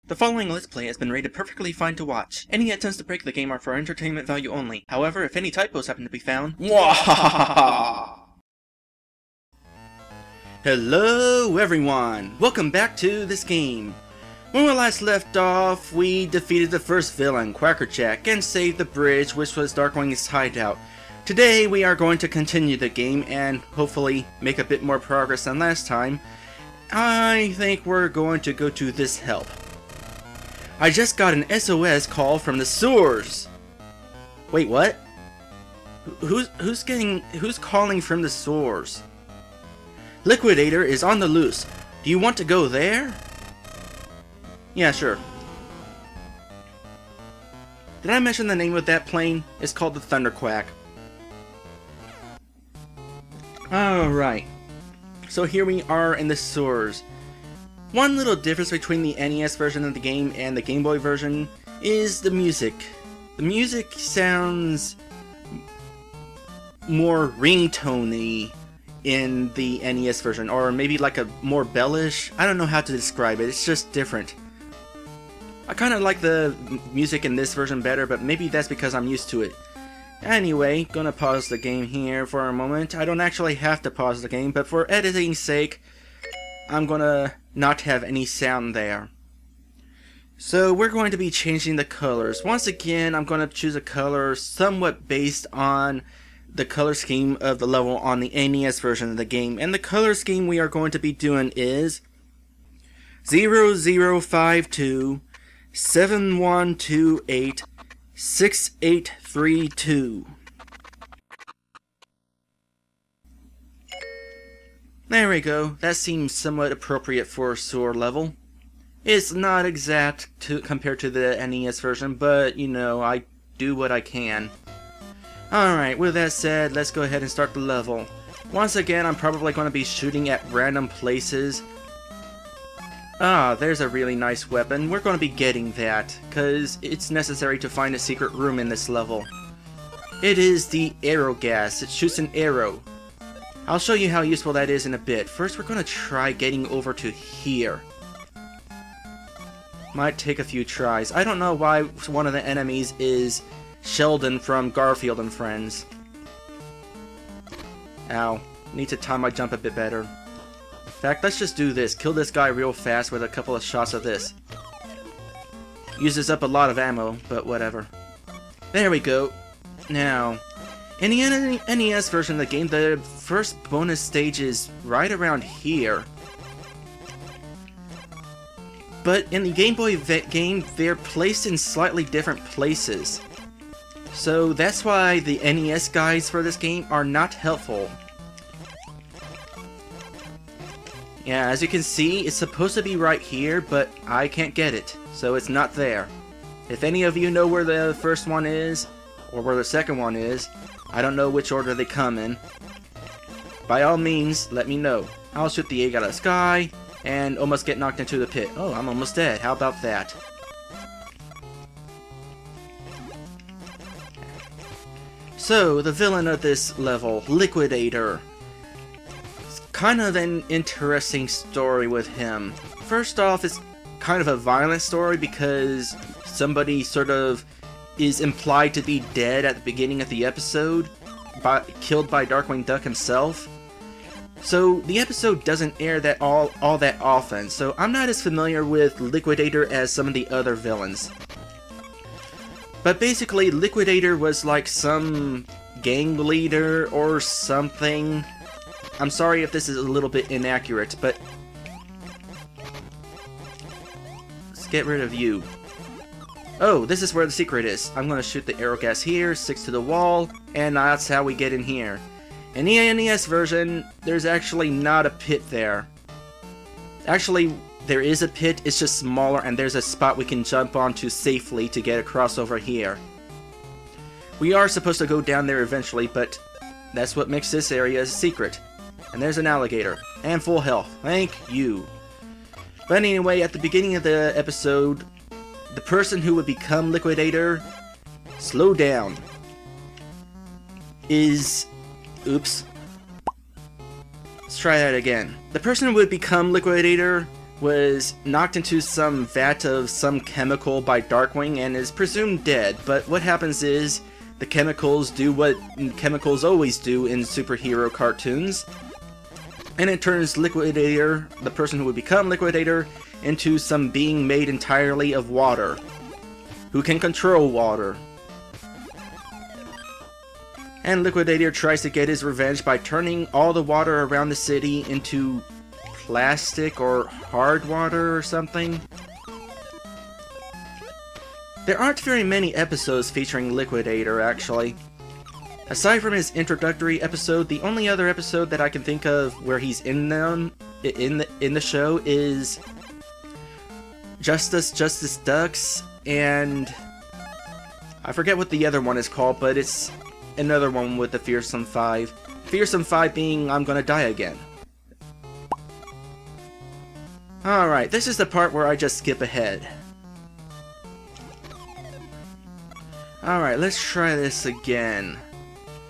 The following Let's Play has been rated perfectly fine to watch. Any attempts to break the game are for entertainment value only. However, if any typos happen to be found... Mwahahaha! Hello everyone! Welcome back to this game. When we last left off, we defeated the first villain, Quackerjack, and saved the bridge, which was Darkwing's hideout. Today we are going to continue the game and hopefully make a bit more progress than last time. I think we're going to go to this help. I just got an SOS call from the sewers. Wait, what? Who's calling from the sewers? Liquidator is on the loose. Do you want to go there? Yeah, sure. Did I mention the name of that plane? It's called the Thunderquack. Alright. So here we are in the sewers. One little difference between the NES version of the game and the Game Boy version is the music. The music sounds more ringtone-y in the NES version, or maybe like a more bellish. I don't know how to describe it, it's just different. I kind of like the music in this version better, but maybe that's because I'm used to it. Anyway, gonna pause the game here for a moment. I don't actually have to pause the game, but for editing's sake, I'm gonna not have any sound there. So we're going to be changing the colors. Once again, I'm going to choose a color somewhat based on the color scheme of the level on the NES version of the game. And the color scheme we are going to be doing is 0052 7128 6832. There we go. That seems somewhat appropriate for a sewer level. It's not exact compared to the NES version, but you know, I do what I can. Alright, with that said, let's go ahead and start the level. Once again, I'm probably going to be shooting at random places. Ah, there's a really nice weapon. We're going to be getting that, because it's necessary to find a secret room in this level. It is the arrow gas. It shoots an arrow. I'll show you how useful that is in a bit. First, we're going to try getting over to here. Might take a few tries. I don't know why one of the enemies is Sheldon from Garfield and Friends. Ow. Need to time my jump a bit better. In fact, let's just do this. Kill this guy real fast with a couple of shots of this. Uses up a lot of ammo, but whatever. There we go. Now, in the NES version of the game, the first bonus stage is right around here. But in the Game Boy game, they're placed in slightly different places. So that's why the NES guides for this game are not helpful. Yeah, as you can see, it's supposed to be right here, but I can't get it, so it's not there. If any of you know where the first one is, or where the second one is, I don't know which order they come in. By all means, let me know. I'll shoot the egg out of the sky, and almost get knocked into the pit. Oh, I'm almost dead. How about that? So, the villain of this level, Liquidator. It's kind of an interesting story with him. First off, it's kind of a violent story because somebody sort of is implied to be dead at the beginning of the episode, killed by Darkwing Duck himself. So the episode doesn't air that all that often, so I'm not as familiar with Liquidator as some of the other villains. But basically, Liquidator was like some gang leader or something. I'm sorry if this is a little bit inaccurate, but let's get rid of you. Oh, this is where the secret is. I'm going to shoot the arrow gas here, sticks to the wall, and that's how we get in here. In the NES version, there's actually not a pit there. Actually, there is a pit, it's just smaller, and there's a spot we can jump onto safely to get across over here. We are supposed to go down there eventually, but that's what makes this area a secret. And there's an alligator, and full health. Thank you. But anyway, at the beginning of the episode, the person who would become Liquidator, slow down, is... Oops. Let's try that again. The person who would become Liquidator was knocked into some vat of some chemical by Darkwing and is presumed dead, but what happens is the chemicals do what chemicals always do in superhero cartoons, and it turns Liquidator, the person who would become Liquidator, into some being made entirely of water, who can control water. And Liquidator tries to get his revenge by turning all the water around the city into plastic or hard water or something. There aren't very many episodes featuring Liquidator, actually. Aside from his introductory episode, the only other episode that I can think of where he's in the show is Justice Ducks, and I forget what the other one is called, but it's another one with the Fearsome Five. Fearsome Five being I'm Gonna Die Again. Alright, this is the part where I just skip ahead. Alright, let's try this again.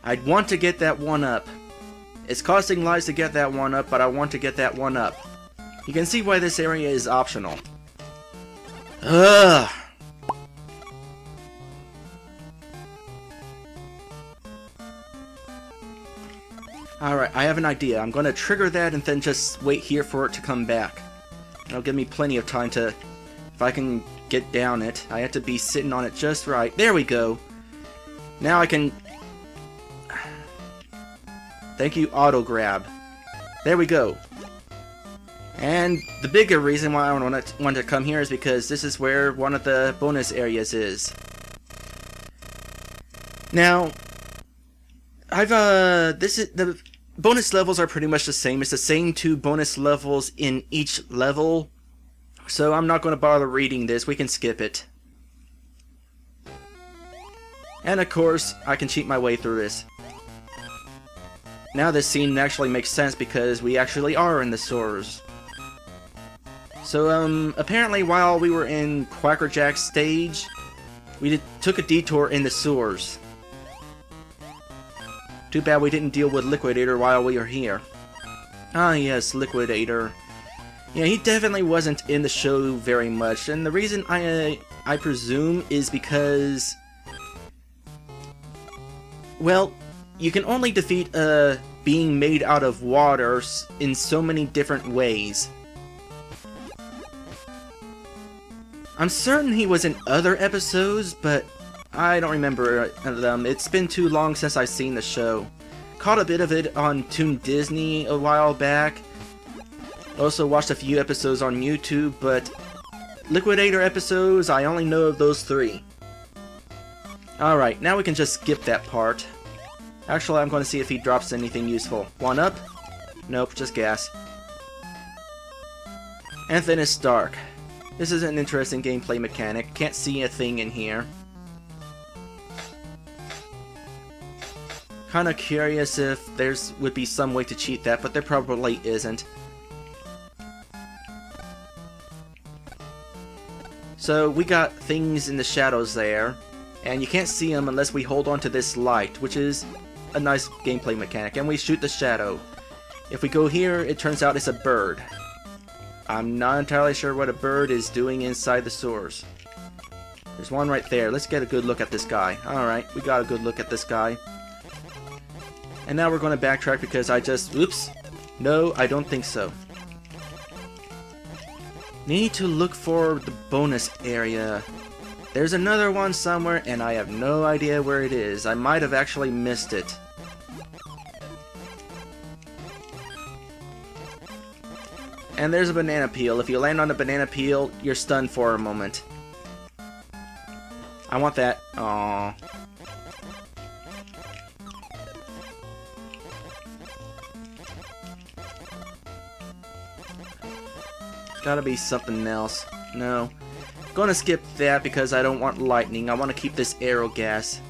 I'd want to get that one up. It's costing lives to get that one up, but I want to get that one up. You can see why this area is optional. Ugh! Alright, I have an idea. I'm gonna trigger that and then just wait here for it to come back. It'll give me plenty of time to... If I can get down it, I have to be sitting on it just right. There we go! Now I can... Thank you, auto grab. There we go. And the bigger reason why I want to come here is because this is where one of the bonus areas is. Now, the bonus levels are pretty much the same. It's the same 2 bonus levels in each level. So I'm not going to bother reading this. We can skip it. And of course, I can cheat my way through this. Now this scene actually makes sense because we actually are in the sewers. So, apparently while we were in Quackerjack's stage, we took a detour in the sewers. Too bad we didn't deal with Liquidator while we were here. Ah yes, Liquidator. Yeah, he definitely wasn't in the show very much, and the reason I presume is because... Well, you can only defeat a being made out of water in so many different ways. I'm certain he was in other episodes, but I don't remember them. It's been too long since I've seen the show. Caught a bit of it on Toon Disney a while back. Also watched a few episodes on YouTube, but Liquidator episodes, I only know of those 3. Alright, now we can just skip that part. Actually, I'm going to see if he drops anything useful. 1 up? Nope, just gas. And then it's dark. This is an interesting gameplay mechanic. Can't see a thing in here. Kinda curious if would be some way to cheat that, but there probably isn't. So we got things in the shadows there, and you can't see them unless we hold on to this light, which is a nice gameplay mechanic, and we shoot the shadow. If we go here, it turns out it's a bird. I'm not entirely sure what a bird is doing inside the sewers. There's one right there. Let's get a good look at this guy. Alright, we got a good look at this guy. And now we're going to backtrack because oops. No, I don't think so. Need to look for the bonus area. There's another one somewhere, and I have no idea where it is. I might have actually missed it. And there's a banana peel. If you land on a banana peel, you're stunned for a moment. I want that. Aww. Gotta be something else. No. Gonna skip that because I don't want lightning. I want to keep this arrow gas.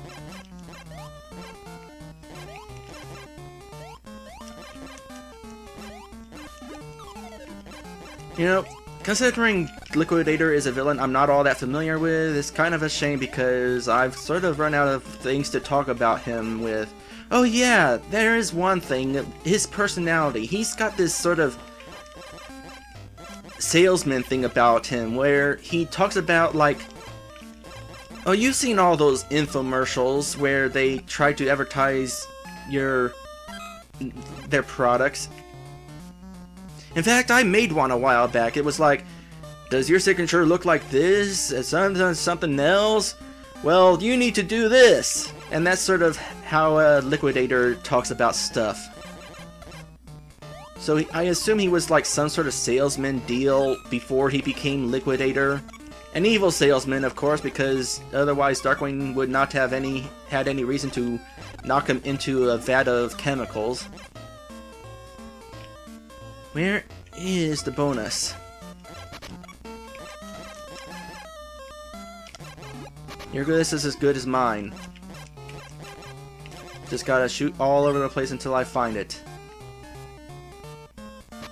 You know, considering Liquidator is a villain I'm not all that familiar with, it's kind of a shame because I've sort of run out of things to talk about him with. Oh yeah, there is one thing. His personality. He's got this sort of salesman thing about him where he talks about like, oh, you've seen all those infomercials where they try to advertise their products. In fact, I made one a while back. It was like, does your signature look like this? Something else? Well, you need to do this. And that's sort of how Liquidator talks about stuff. So I assume he was like some sort of salesman deal before he became Liquidator. An evil salesman, of course, because otherwise Darkwing would not have had any reason to knock him into a vat of chemicals. Where is the bonus? Your guess is as good as mine. Just gotta shoot all over the place until I find it.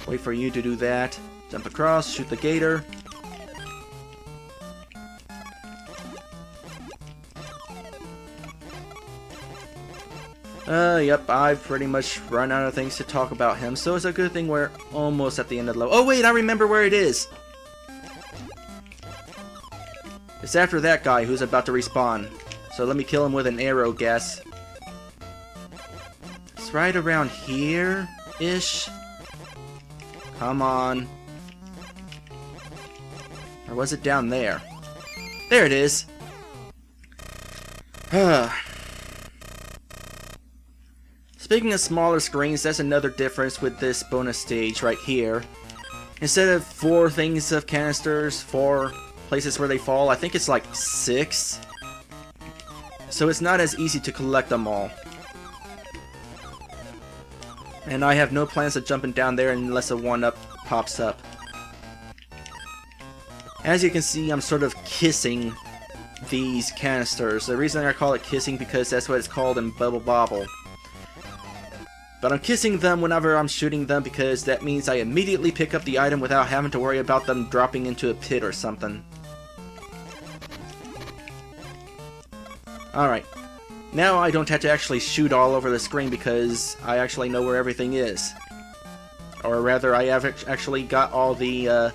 Wait for you to do that. Jump across, shoot the gator. Yep, I've pretty much run out of things to talk about him, so it's a good thing we're almost at the end of the level. Oh wait, I remember where it is! It's after that guy who's about to respawn. So let me kill him with an arrow gas. It's right around here-ish. Come on. Or was it down there? There it is! Speaking of smaller screens, that's another difference with this bonus stage right here. Instead of 4 things of canisters, 4 places where they fall, I think it's like 6. So it's not as easy to collect them all. And I have no plans of jumping down there unless a 1-up pops up. As you can see, I'm sort of kissing these canisters. The reason I call it kissing because that's what it's called in Bubble Bobble. But I'm kissing them whenever I'm shooting them because that means I immediately pick up the item without having to worry about them dropping into a pit or something. Alright. Now I don't have to actually shoot all over the screen because I actually know where everything is. Or rather, I have actually got all the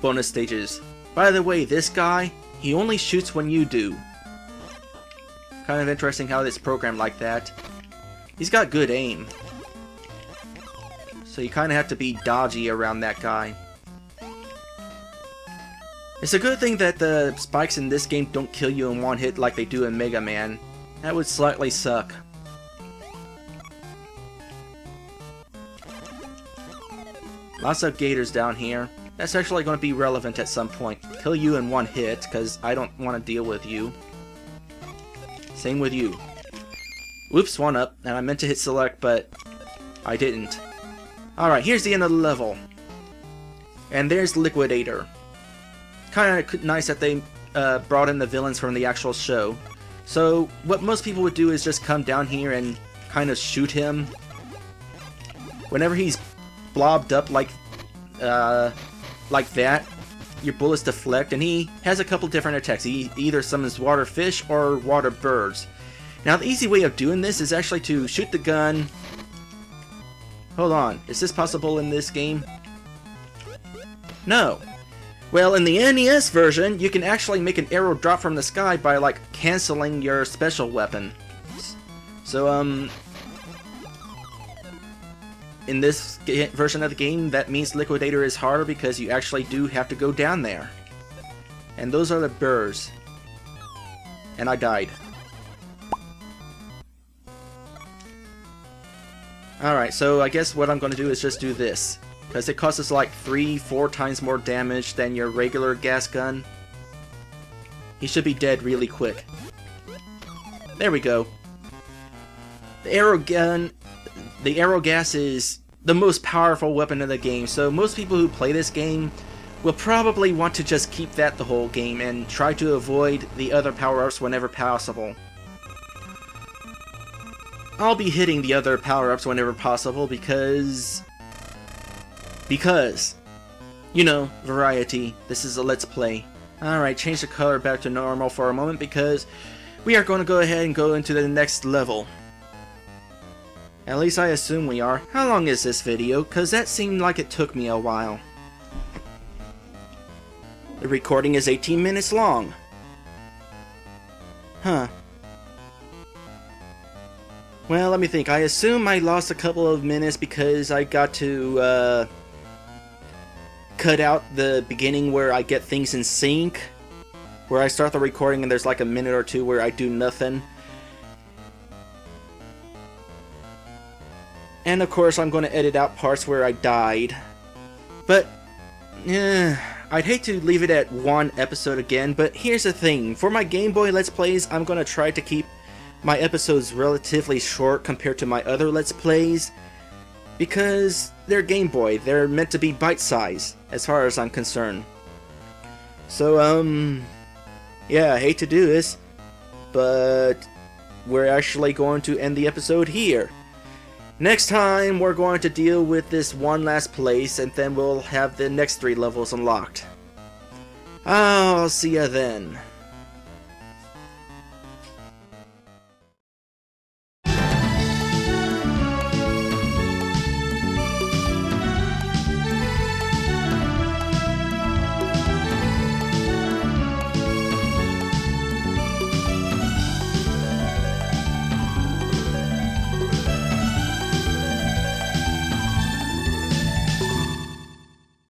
bonus stages. By the way, this guy, he only shoots when you do. Kind of interesting how it's programmed like that. He's got good aim. So you kind of have to be dodgy around that guy. It's a good thing that the spikes in this game don't kill you in one hit like they do in Mega Man. That would slightly suck. Lots of gators down here. That's actually going to be relevant at some point. Kill you in one hit, because I don't want to deal with you. Same with you. Whoops, 1-up, and I meant to hit select, but I didn't. Alright, here's the end of the level. And there's Liquidator. Kind of nice that they brought in the villains from the actual show. So, what most people would do is just come down here and kind of shoot him. Whenever he's blobbed up like that, your bullets deflect, and he has a couple different attacks. He either summons water fish or water birds. Now, the easy way of doing this is actually to shoot the gun. Hold on, is this possible in this game? No. Well, in the NES version, you can actually make an arrow drop from the sky by, like, canceling your special weapon. So, in this version of the game, that means Liquidator is harder because you actually do have to go down there. And those are the burrs. And I died. Alright, so I guess what I'm going to do is just do this. Because it costs us like 3-4 times more damage than your regular gas gun. He should be dead really quick. There we go. The arrow gas is the most powerful weapon in the game, so most people who play this game will probably want to just keep that the whole game and try to avoid the other power-ups whenever possible. I'll be hitting the other power-ups whenever possible because, you know, variety. This is a Let's Play. Alright, change the color back to normal for a moment because we are going to go ahead and go into the next level. At least I assume we are. How long is this video? Cause that seemed like it took me a while. The recording is 18 minutes long. Huh. Well, let me think. I assume I lost a couple of minutes because I got to cut out the beginning where I get things in sync. Where I start the recording and there's like a minute or two where I do nothing. And of course I'm going to edit out parts where I died. But, I'd hate to leave it at one episode again, but here's the thing. For my Game Boy Let's Plays, I'm going to try to keep my episodes relatively short compared to my other Let's Plays. Because they're Game Boy, they're meant to be bite-sized, as far as I'm concerned. So, yeah, I hate to do this, but we're actually going to end the episode here. Next time, we're going to deal with this one last place, and then we'll have the next 3 levels unlocked. I'll see ya then.